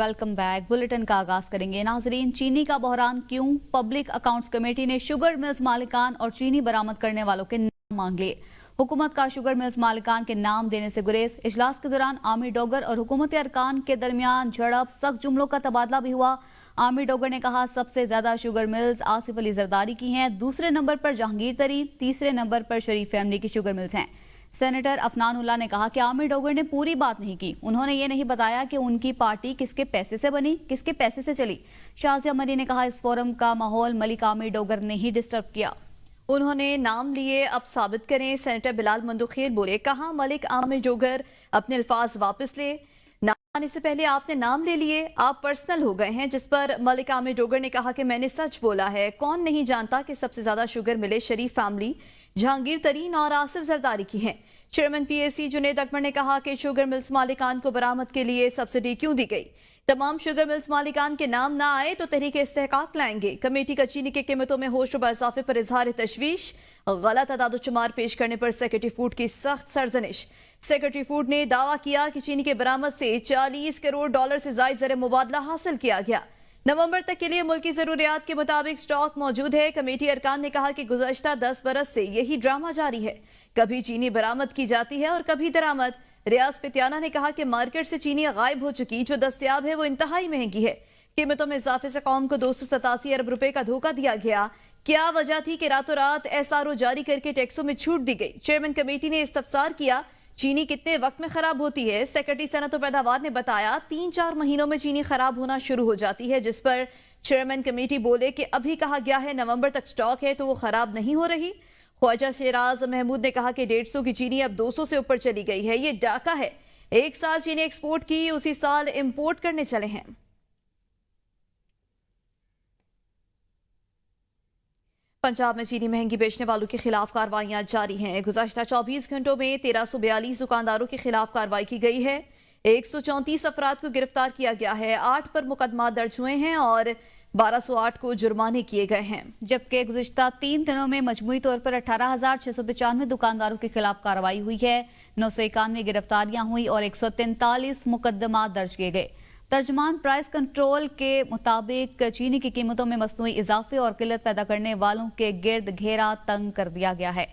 Welcome back. Bulletin का आगाज करेंगे। नाजरीन, चीनी का बहरान क्यों? पब्लिक अकाउंट्स कमेटी ने शुगर मिल्स मालिकान और चीनी बरामद करने वालों के नाम मांग लिए। हुकूमत का शुगर मिल्स मालिकान के नाम देने से गुरेज। इजलास के दौरान आमिर डोगर और हुकूमती अरकान के दरमियान झड़प, सख्त जुमलों का तबादला भी हुआ। आमिर डोगर ने कहा सबसे ज्यादा शुगर मिल्स आसिफ अली जरदारी की हैं, दूसरे नंबर पर जहांगीर तरीन, तीसरे नंबर पर शरीफ फैमिली की शुगर मिल्स हैं। सेनेटर अफनानुल्लाह ने कहा कि आमिर डोगर ने पूरी बात नहीं की। उन्होंने ये नहीं बताया कि उनकी पार्टी किसके पैसे से बनी, किसके पैसे से चली। शाजिया मरी ने कहा इस फोरम का माहौल मलिक आमिर डोगर ने ही डिस्टर्ब किया। उन्होंने नाम लिए, अब साबित करें। सेनेटर बिलाल मंदुखेल बोले, कहा मलिक आमिर डोगर अपने अल्फाज वापस ले। नाम आने से पहले आपने नाम ले लिए, आप पर्सनल हो गए हैं। जिस पर मलिक आमिर डोगर ने कहा कि मैंने सच बोला है। कौन नहीं जानता कि सबसे ज्यादा शुगर मिले शरीफ फैमिली, जहांगीर तरीन और आसिफ जरदारी की हैं। चेयरमैन पीएसी जुनेद अकबर ने कहा कि शुगर मिल्स मालिकान को बरामद के लिए सब्सिडी क्यों दी गई। तमाम शुगर मिल्स मालिकान के नाम ना आए तो तहरीक इस्तेहकाक लाएंगे। कमेटी का चीनी की कीमतों में होश रुबा इजाफे पर इजहार तशवीश। गलत अदाद-ओ-शुमार पेश करने पर सेक्रेटरी फूड की सख्त सरजनिश। सेक्रेटरी फूड ने दावा किया कि चीनी के बरामद से $40 करोड़ से जायद ज़र मुबादला हासिल किया गया। नवंबर तक के लिए मुल्की जरूरियात के मुताबिक स्टॉक मौजूद है। कमेटी अरकान ने कहा कि गुज़श्ता 10 बरस से यही ड्रामा जारी है। कभी चीनी बरामद की जाती है और कभी दरामद। रियाज फितियाना ने कहा कि मार्केट से चीनी गायब हो चुकी, जो दस्तयाब है वो इंतहाई महंगी है। कीमतों में इजाफे से कौम को 287 अरब रुपए का धोखा दिया गया। क्या वजह थी कि रातों रात SRO जारी करके टैक्सों में छूट दी गई? चेयरमैन कमेटी ने इस्तफसार किया, चीनी कितने वक्त में खराब होती है? सेक्रेटरी सनत और पैदावार ने बताया 3-4 महीनों में चीनी खराब होना शुरू हो जाती है। जिस पर चेयरमैन कमेटी बोले कि अभी कहा गया है नवंबर तक स्टॉक है तो वो खराब नहीं हो रही। ख्वाजा शेराज महमूद ने कहा कि 150 की चीनी अब 200 से ऊपर चली गई है। ये डाका है। एक साल चीनी एक्सपोर्ट की, उसी साल इंपोर्ट करने चले हैं। पंजाब में चीनी महंगी बेचने वालों के खिलाफ कार्रवाइयां जारी हैं। गुज़श्ता 24 घंटों में 1342 दुकानदारों के खिलाफ कार्रवाई की गई है। 134 अफराद को गिरफ्तार किया गया है। 8 पर मुकदमा दर्ज हुए हैं और 1208 को जुर्माने किए गए हैं। जबकि गुज़श्ता 3 दिनों में मजमूई तौर पर 18,695 दुकानदारों के खिलाफ कार्रवाई हुई है। 991 गिरफ्तारियां हुई और 143 मुकदमा दर्ज किए गए। तर्जमान प्राइस कंट्रोल के मुताबिक चीनी की कीमतों में मसनूई इजाफे और किल्लत पैदा करने वालों के गिर्द घेरा तंग कर दिया गया है।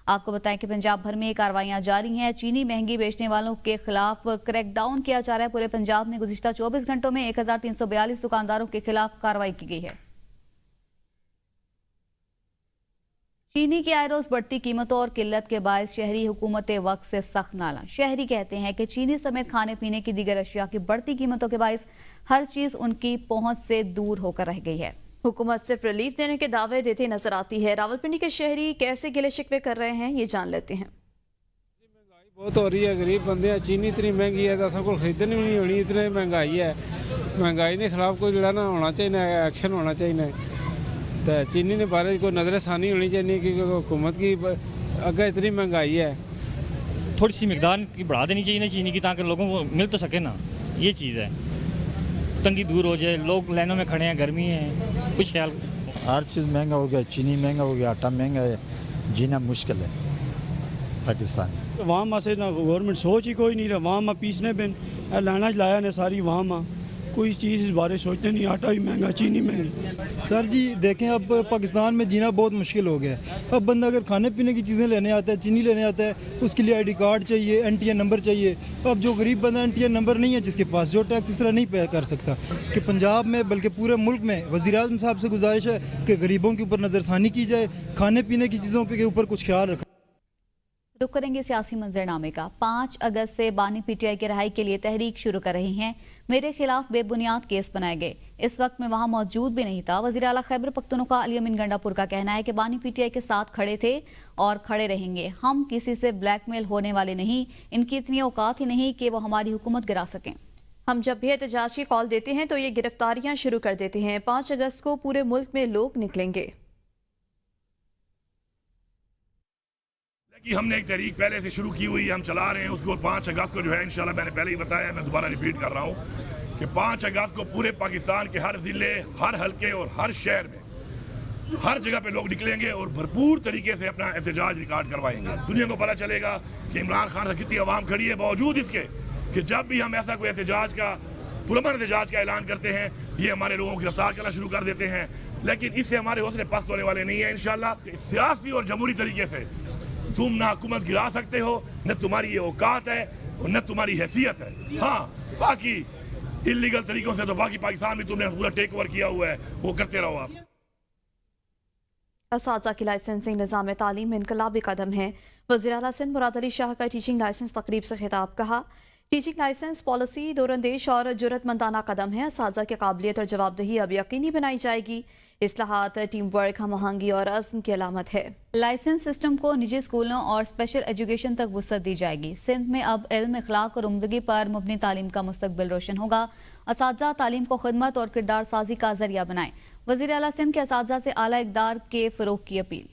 आपको बताएं कि पंजाब भर में कार्रवाइयां जारी हैं। चीनी महंगी बेचने वालों के खिलाफ क्रैकडाउन किया जा रहा है। पूरे पंजाब में गुज़श्ता 24 घंटों में 1342 दुकानदारों के खिलाफ कार्रवाई की गई है। चीनी की आए रोज बढ़ती कीमतों और किल्लत के बायस शहरी हुकूमत वक्त से सख्त नाला। शहरी कहते हैं कि चीनी समेत खाने पीने की दीगर अशिया की बढ़ती कीमतों के बायस हर चीज उनकी पहुंच से दूर होकर रह गई है। हुकूमत सिर्फ रिलीफ देने के दावे देती नजर आती है। रावलपिंडी के शहरी कैसे गिले शिकवे कर रहे हैं, ये जान लेते हैं। महंगाई बहुत हो रही है, गरीब बंदे हैं। चीनी इतनी महंगी है तो को खरीदनी भी नहीं होनी, इतनी महंगाई है। महंगाई के खिलाफ कोई जरा ना होना चाहिए, एक्शन होना चाहिए। तो चीनी ने बारे कोई नजरसानी होनी चाहिए कि हुकूमत की अगर इतनी महंगाई है, थोड़ी सी मिकदार की बढ़ा देनी चाहिए ना चीनी की, ताकि लोगों को मिल तो सके ना। ये चीज़ है, तंगी दूर हो जाए। लोग लाइनों में खड़े हैं, गर्मी है, कुछ ख्याल। हर चीज़ महंगा हो गया, चीनी महंगा हो गया, आटा महंगा है, जीना मुश्किल है पाकिस्तान में। वाम से ना गवर्नमेंट सोच ही कोई नहीं रहा। वाम पीसने बिन लाना लाया ने सारी वाम कोई चीज़ इस बारे सोचते नहीं। आटा भी महंगा, चीनी महंगी। सर जी देखें, अब पाकिस्तान में जीना बहुत मुश्किल हो गया है। अब बंदा अगर खाने पीने की चीज़ें लेने आता है, चीनी लेने आता है, उसके लिए ID कार्ड चाहिए, NTN नंबर चाहिए। अब जो गरीब बंदा NTN नंबर नहीं है जिसके पास, जो टैक्स इस तरह नहीं पे कर सकता। कि पंजाब में बल्कि पूरे मुल्क में वज़ीर-ए-आज़म साहब से गुजारिश है कि गरीबों के ऊपर नज़रसानी की जाए, खाने पीने की चीज़ों के ऊपर कुछ ख्याल रखा। रुक करेंगे सियासी मंजरनामे का। 5 अगस्त से बानी PTI की रिहाई के लिए तहरीक शुरू कर रही हैं। मेरे खिलाफ बेबुनियाद केस बनाए गए। इस वक्त में वहां मौजूद भी नहीं था। वज़ीर आला खैबर पख्तूनख्वा अली अमीन गंडापुर का कहना है कि बानी PTI के साथ खड़े थे और खड़े रहेंगे। हम किसी से ब्लैकमेल होने वाले नहीं। इनकी इतनी औकात ही नहीं कि वो हमारी हुकूमत गिरा सकें। हम जब भी एहतजाज की कॉल देते हैं तो ये गिरफ्तारियां शुरू कर देते हैं। 5 अगस्त को पूरे मुल्क में लोग निकलेंगे। हमने एक तहरीक पहले से शुरू की हुई है, हम चला रहे हैं उसको। 5 अगस्त को जो है इंशाल्लाह, मैंने पहले ही बताया, मैं दोबारा रिपीट कर रहा हूँ कि 5 अगस्त को पूरे पाकिस्तान के हर जिले, हर हल्के और हर शहर में हर जगह पे लोग निकलेंगे और भरपूर तरीके से अपना एहतजाज रिकॉर्ड करवाएंगे। दुनिया को पता चलेगा कि इमरान खान से कितनी आवाम खड़ी है, बावजूद इसके कि जब भी हम ऐसा कोई एहतजाज का पुरअमन एहतजाज का ऐलान करते हैं, ये हमारे लोगों को गिरफ्तार करना शुरू कर देते हैं, लेकिन इससे हमारे हौसले पस्त होने वाले नहीं है। इंशाल्लाह सियासी और जमहूरी तरीके से तुम ना हुकूमत गिरा सकते हो, न तुम्हारी ये औकात है और न तुम्हारी हैसियत है। हाँ, बाकी इलीगल तरीकों से तो बाकी पाकिस्तान में तुमने पूरा टेक ओवर किया हुआ है, वो करते रहो आप। असातिज़ा की लाइसेंसिंग निज़ाम तालीम में इनकलाबी कदम है। वज़ीर आला सिंध मुराद अली शाह का टीचिंग लाइसेंस तकरीब से खिताब। कहा, टीचिंग लाइसेंस पॉलिसी दूरअंदेश और जुर्रतमंदाना कदम है। असातिज़ा की काबिलियत और जवाबदेही अब यकीनी बनाई जाएगी। इस्लाहात टीम वर्क, हम आहंगी और अज़्म की अलामत है। लाइसेंस सिस्टम को निजी स्कूलों और स्पेशल एजुकेशन तक वुसअत दी जाएगी। सिंध में अब इल्म, इखलाक और उम्दगी पर मुबनी तालीम का मुस्तकबिल रोशन होगा। असातिज़ा तालीम को खिदमत और किरदार साजी का जरिया बनाएं। वज़ीर आला सिंध के असातिज़ा से आला इक़दार के फ़रोग़ की अपील।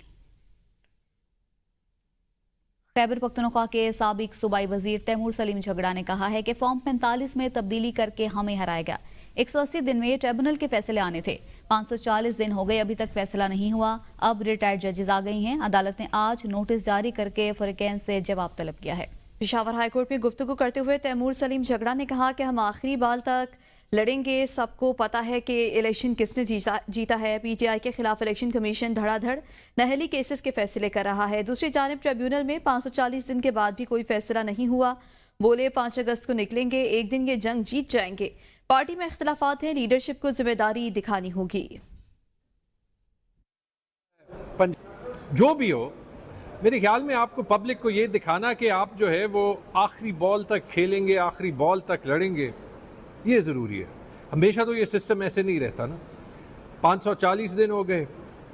खैबर पख्तूनख्वा के साबिक सूबाई वजीर तैमूर सलीम झगड़ा ने कहा है कि फॉर्म 45 में तब्दीली करके हमें हराया गया। 180 दिन में ट्रिब्यूनल के फैसले आने थे, 540 दिन हो गए, अभी तक फैसला नहीं हुआ। अब रिटायर्ड जजेस आ गई हैं। अदालत ने आज नोटिस जारी करके फ़रीक़ैन से जवाब तलब किया है। पेशावर हाईकोर्ट में गुफ्तगू करते हुए तैमूर सलीम झगड़ा ने कहा कि हम आखिरी बाल तक लड़ेंगे। सबको पता है कि इलेक्शन किसने जीता है। पीटीआई के खिलाफ इलेक्शन कमीशन धड़ाधड़ नहली केसेस के फैसले कर रहा है। दूसरी जानिब ट्रिब्यूनल में 540 दिन के बाद भी कोई फैसला नहीं हुआ। बोले 5 अगस्त को निकलेंगे, एक दिन ये जंग जीत जाएंगे। पार्टी में इख्तलाफात हैं, लीडरशिप को जिम्मेदारी दिखानी होगी। जो भी हो, मेरे ख्याल में आपको पब्लिक को ये दिखाना कि आप जो है वो आखिरी बॉल तक खेलेंगे, आखिरी बॉल तक लड़ेंगे, ये ज़रूरी है। हमेशा तो ये सिस्टम ऐसे नहीं रहता ना। 540 दिन हो गए,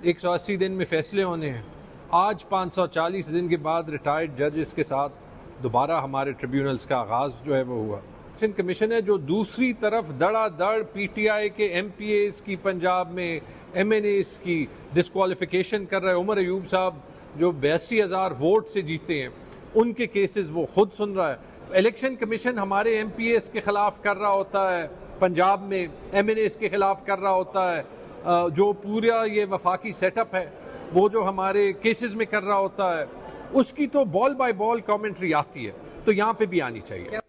180 दिन में फैसले होने हैं। आज 540 दिन के बाद रिटायर्ड जजेस के साथ दोबारा हमारे ट्रिब्यूनल्स का आगाज़ जो है वो हुआ। इलेक्शन कमीशन है जो दूसरी तरफ धड़ाधड़ पीटीआई के एमपीएस की पंजाब में, एमएनएस की डिस्क्वालिफिकेशन कर रहे हैं। उमर अयूब साहब जो 82,000 वोट से जीते हैं, उनके केसेस वो खुद सुन रहा है। इलेक्शन कमीशन हमारे एमपीएस के खिलाफ कर रहा होता है, पंजाब में एमएनएस के खिलाफ कर रहा होता है। जो पूरा ये वफाकी सेटअप है वो जो हमारे केसेस में कर रहा होता है, उसकी तो बॉल बाय बॉल कमेंट्री आती है, तो यहाँ पे भी आनी चाहिए।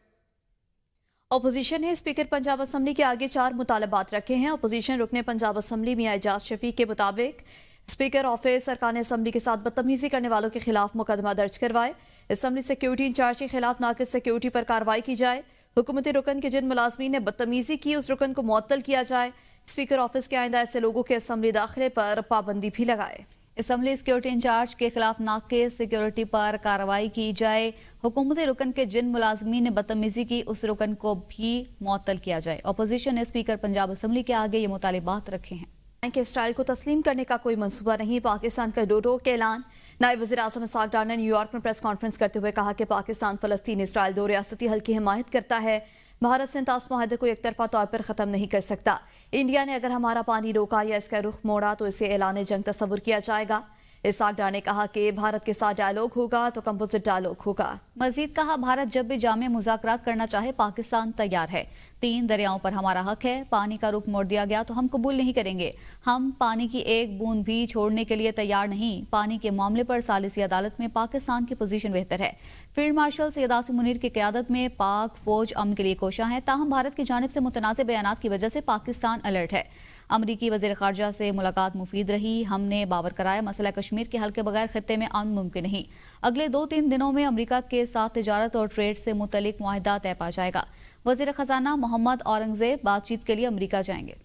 अपोजिशन ने स्पीकर पंजाब असम्बली के आगे 4 मुतालबात रखे हैं। अपोजिशन रुकने पंजाब असम्बली मियां एजाज शफीक के मुताबिक स्पीकर ऑफिस अरकान असम्बली के साथ बदतमीजी करने वालों के खिलाफ मुकदमा दर्ज करवाए। असम्बली सिक्योरिटी इंचार्ज के खिलाफ नाकिस सिक्योरिटी पर कार्रवाई की जाए। हुकूमती रुकन के जिन मुलाजमीन ने बदतमीजी की, उस रुकन को मुअत्तल किया जाए। स्पीकर ऑफिस के आइंदा ऐसे लोगों के असम्बली दाखिले पर पाबंदी भी लगाए। असम्बली सिक्योरिटी इंचार्ज के खिलाफ नाकिस सिक्योरिटी पर कार्रवाई की जाए। हुकूमती रुकन के जिन मुलाजमीन ने बदतमीजी की, उस रुकन को भी मुअत्तल किया जाए। अपोजिशन ने स्पीकर पंजाब असम्बली के आगे ये मुतालिबात रखे हैं। के इसराइल को तस्लीम करने का कोई मंसूबा नहीं, पाकिस्तान का डोडो के ऐलान। नायब वज़ीर आज़म इसहाक डार ने न्यूयॉर्क में प्रेस कॉन्फ्रेंस करते हुए कहा कि पाकिस्तान फ़लस्तीन इसराइल 2 रियासती हल की हिमायत करता है। भारत सिंध तास मुआहदे को एक तरफा तौर पर ख़त्म नहीं कर सकता। इंडिया ने अगर हमारा पानी रोका या इसका रुख मोड़ा तो इसे ऐलान जंग तस्वुर किया जाएगा। इसहाक डार ने कहा कि भारत के साथ डायलॉग होगा तो कंपोजिट डायलॉग होगा। मजीद कहा, भारत जब भी जामे मुज़ाकरात करना चाहे पाकिस्तान तैयार है। 3 दरियाओं पर हमारा हक है। पानी का रुख मोड़ दिया गया तो हम कबूल नहीं करेंगे। हम पानी की एक बूंद भी छोड़ने के लिए तैयार नहीं। पानी के मामले पर सालिसी अदालत में पाकिस्तान की पोजीशन बेहतर है। फील्ड मार्शल सैयद आसिम मुनीर की क़यादत में पाक फौज अमन के लिए कोशा है। ताहम भारत की जानिब से मुतनाज़िब बयानात की वजह से पाकिस्तान अलर्ट है। अमरीकी वज़ीर ख़ारजा से मुलाकात मुफीद रही। हमने बावर कराया मसला कश्मीर के हल के बगैर खत्ते में अमन मुमकिन नहीं। अगले 2-3 दिनों में अमरीका के साथ तिजारत और ट्रेड से मुतल्लिक मुआहिदा तय पा जाएगा। वज़ीर ख़जाना मोहम्मद औरंगज़ेब बातचीत के लिए अमरीका जाएंगे।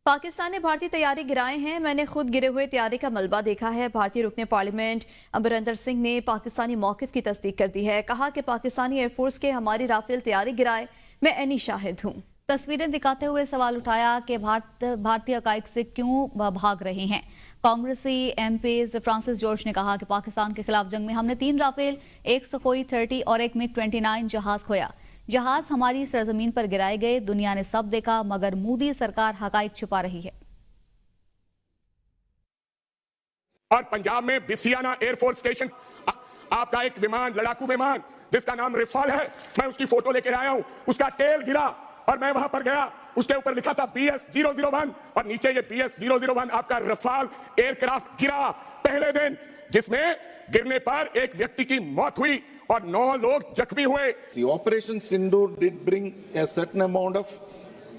पाकिस्तान ने भारतीय तैयारी गिराए हैं। मैंने खुद गिरे हुए तैयारी का मलबा देखा है। भारतीय रुकने पार्लियामेंट अमरिंदर सिंह ने पाकिस्तानी मौक़िफ़ की तस्दीक कर दी है। कहा कि पाकिस्तानी एयरफोर्स के हमारी राफेल तैयारी गिराए, मैं ऐनी शाहिद हूँ। तस्वीरें दिखाते हुए सवाल उठाया कि भारतीय हक़ाइक़ से क्यों भाग रहे हैं। कांग्रेसी एमपी फ्रांसिस जॉर्ज ने कहा कि पाकिस्तान के खिलाफ जंग में हमने 3 राफेल, 1 सुखोई 30 और 1 MiG-29 जहाज खोया। जहाज हमारी सरजमीन पर गिराए गए। दुनिया ने सब देखा, मगर मोदी सरकार हक़ाइक़ छुपा रही है। और पंजाब में बिसियाना एयरफोर्स स्टेशन आपका एक विमान, लड़ाकू विमान जिसका नाम रिफाल है, मैं उसकी फोटो लेकर आया हूं। उसका टेल गिरा और मैं वहां पर गया, उसके ऊपर लिखा था BS-001 और नीचे ये BS-001 आपका रफाल एयरक्राफ्ट गिरा पहले दिन, जिसमें गिरने पर एक व्यक्ति की मौत हुई और 9 लोग जख्मी हुए। The Operation Sindoor did bring a certain amount of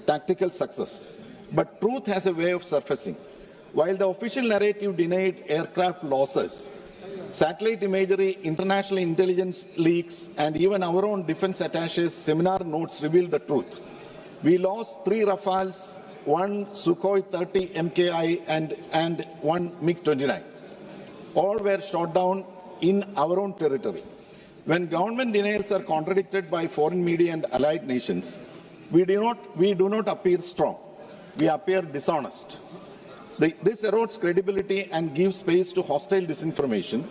tactical success, but truth has a way of surfacing. While the official narrative denied aircraft losses, satellite imagery, international intelligence leaks, and even our own defense attache's seminar notes revealed the truth. We lost 3 Rafales, 1 Sukhoi 30 MKI, and 1 MiG-29. All were shot down in our own territory. When government denials are contradicted by foreign media and allied nations, we do not appear strong. We appear dishonest. This erodes credibility and gives space to hostile disinformation.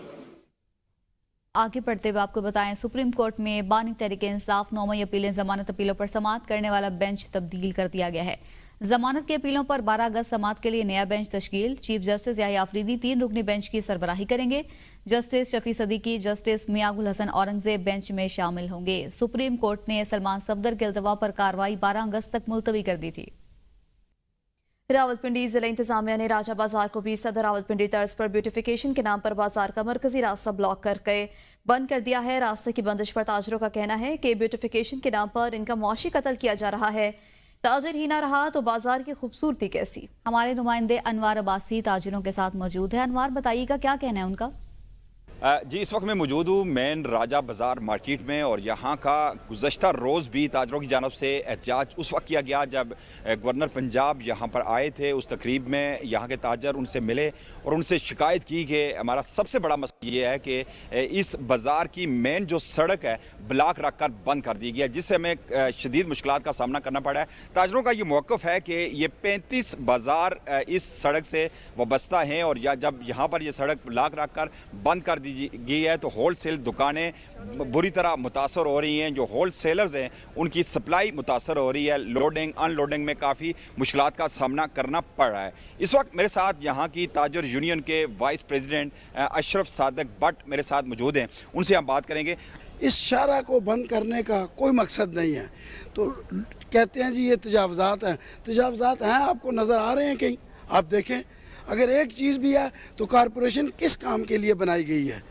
आगे बढ़ते हुए आपको बताएं, supreme court में बानी तहरीके इंसाफ 9 मई अपीलें जमानत अपीलों पर समाअत करने वाला बेंच तब्दील कर दिया गया है। जमानत की अपीलों पर 12 अगस्त समाअत के लिए नया बेंच तश्कील। चीफ जस्टिस याहिया अफरीदी 3 रुकनी बेंच की सरबराही करेंगे। Justice Shafi Siddiqui, justice Miangul Hassan Aurangzeb bench में शामिल होंगे। सुप्रीम कोर्ट ने सलमान सफदर के इल्तवा पर कार्रवाई 12 अगस्त तक मुलतवी कर दी थी। रावलपिंडी जिला इंतजामिया ने राजा बाजार को भी सदर रावलपिंडी तर्ज पर ब्यूटिफिकेशन के नाम पर बाजार का मरकजी रास्ता ब्लॉक करके बंद कर दिया है। रास्ते की बंदिश पर ताजरों का कहना है कि ब्यूटिफिकेशन के नाम पर इनका मुआशी कत्ल किया जा रहा है। ताजिर ही ना रहा तो बाजार की खूबसूरती कैसी। हमारे नुमाइंदे अनवार अब्बासी ताजिरों के साथ मौजूद है। अनवार, बताइएगा क्या कहना है उनका। जी, इस वक्त मैं मौजूद हूँ मेन राजा बाज़ार मार्केट में और यहाँ का गुज़श्ता रोज़ भी ताजरों की जानब से एहतजाज उस वक्त किया गया जब गवर्नर पंजाब यहाँ पर आए थे। उस तकरीब में यहाँ के ताजर उनसे मिले और उनसे शिकायत की कि हमारा सबसे बड़ा मसला ये है कि इस बाज़ार की मेन जो सड़क है ब्लॉक रख कर बंद कर दी गई है, जिससे हमें शदीद मुश्किलात का सामना करना पड़ा है। ताजरों का ये मौक़िफ़ है कि ये 35 बाज़ार इस सड़क से वाबस्ता हैं और या जब यहाँ पर ये सड़क ब्लॉक रख कर बंद कर गई है तो होल सेल दुकानें बुरी तरह मुतासर हो रही हैं। जो होल सेलर्स हैं उनकी सप्लाई मुतासर हो रही है। लोडिंग अनलोडिंग में काफ़ी मुश्किलात का सामना करना पड़ रहा है। इस वक्त मेरे साथ यहाँ की ताजर यूनियन के वाइस प्रेसिडेंट अशरफ सादक भट्ट मेरे साथ मौजूद हैं, उनसे हम बात करेंगे। इस शारा को बंद करने का कोई मकसद नहीं है, तो कहते हैं जी ये तजावज़ात हैं। तजावज़ात हैं, आपको नज़र आ रहे हैं कहीं? आप देखें, अगर एक चीज़ भी है तो कारपोरेशन किस काम के लिए बनाई गई है?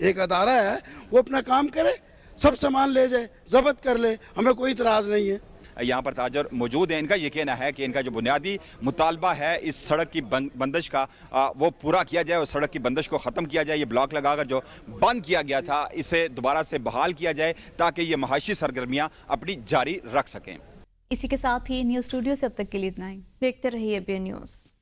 एक अदारा है, वो अपना काम करे, सब सामान ले जाए, जब्त कर ले, हमें कोई इतराज़ नहीं है। यहाँ पर ताजर मौजूद हैं, इनका ये कहना है कि इनका जो बुनियादी मुतालबा है इस सड़क की बंदिश का वो पूरा किया जाए और सड़क की बंदिश को ख़त्म किया जाए। ये ब्लॉक लगाकर जो बंद किया गया था इसे दोबारा से बहाल किया जाए ताकि ये महाशी सरगर्मियाँ अपनी जारी रख सकें। इसी के साथ ही न्यूज़ स्टूडियो से अब तक के लिए इतना ही। देखते रहिए बी न्यूज़।